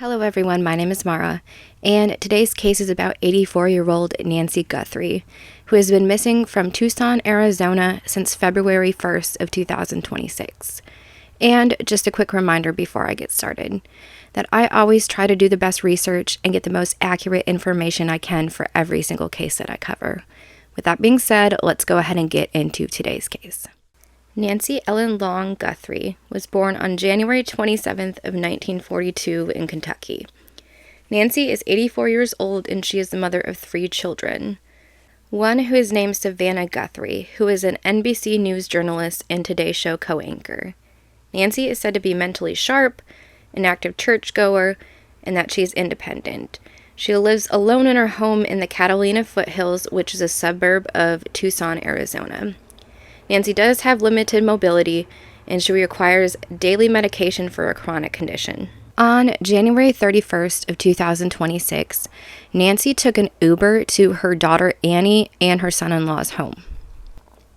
Hello everyone, my name is Mara, and today's case is about 84-year-old Nancy Guthrie, who has been missing from Tucson, Arizona since February 1st of 2026. And just a quick reminder before I get started, that I always try to do the best research and get the most accurate information I can for every single case that I cover. With that being said, let's go ahead and get into today's case. Nancy Ellen Long Guthrie was born on January 27th of 1942 in Kentucky. Nancy is 84 years old and she is the mother of 3 children. One who is named Savannah Guthrie, who is an NBC News journalist and Today Show co-anchor. Nancy is said to be mentally sharp, an active churchgoer, and that she is independent. She lives alone in her home in the Catalina foothills, which is a suburb of Tucson, Arizona. Nancy does have limited mobility, and she requires daily medication for a chronic condition. On January 31st of 2026, Nancy took an Uber to her daughter Annie and her son-in-law's home.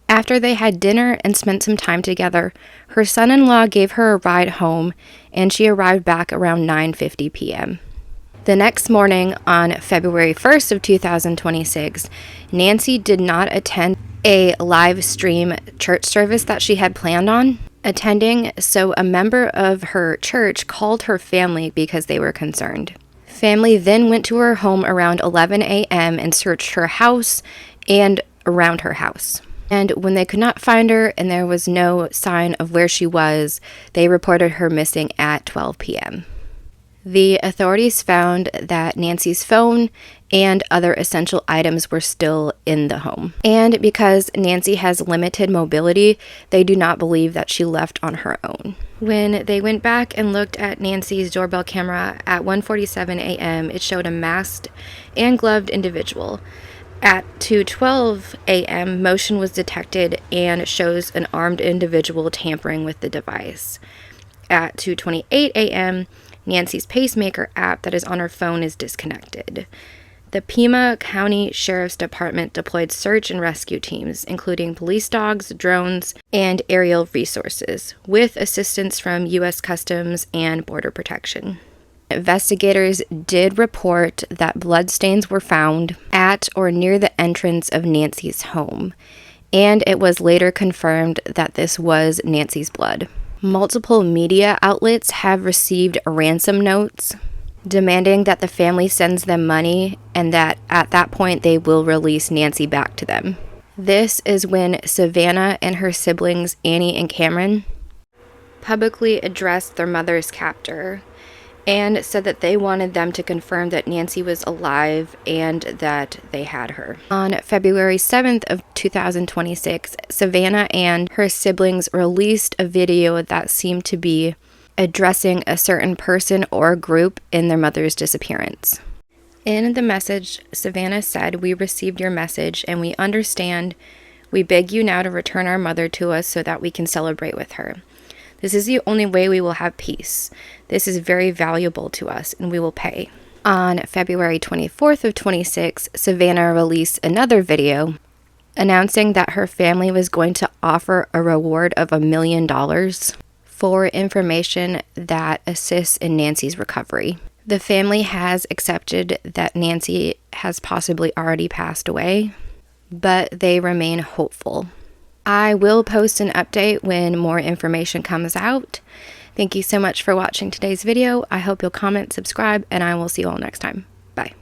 After they had dinner and spent some time together, her son-in-law gave her a ride home, and she arrived back around 9:50 p.m. The next morning, on February 1st of 2026, Nancy did not attend a live stream church service that she had planned on attending, so a member of her church called her family because they were concerned. Family then went to her home around 11 a.m. and searched her house and around her house. And when they could not find her and there was no sign of where she was, they reported her missing at 12 p.m. The authorities found that Nancy's phone and other essential items were still in the home. And because Nancy has limited mobility, they do not believe that she left on her own. When they went back and looked at Nancy's doorbell camera at 1:47 a.m., it showed a masked and gloved individual. At 2:12 a.m., motion was detected and shows an armed individual tampering with the device. At 2:28 a.m., Nancy's pacemaker app that is on her phone is disconnected. The Pima County Sheriff's Department deployed search and rescue teams, including police dogs, drones, and aerial resources, with assistance from U.S. Customs and Border Protection. Investigators did report that bloodstains were found at or near the entrance of Nancy's home, and it was later confirmed that this was Nancy's blood. Multiple media outlets have received ransom notes demanding that the family sends them money and that at that point they will release Nancy back to them. This is when Savannah and her siblings Annie and Cameron publicly addressed their mother's captor and said that they wanted them to confirm that Nancy was alive and that they had her. On February 7th of 2026, Savannah and her siblings released a video that seemed to be addressing a certain person or group in their mother's disappearance. In the message, Savannah said, "We received your message and we understand. We beg you now to return our mother to us so that we can celebrate with her. This is the only way we will have peace. This is very valuable to us, and we will pay." On February 24th of 26, Savannah released another video announcing that her family was going to offer a reward of $1 million for information that assists in Nancy's recovery. The family has accepted that Nancy has possibly already passed away, but they remain hopeful. I will post an update when more information comes out. Thank you so much for watching today's video. I hope you'll comment, subscribe, and I will see you all next time. Bye.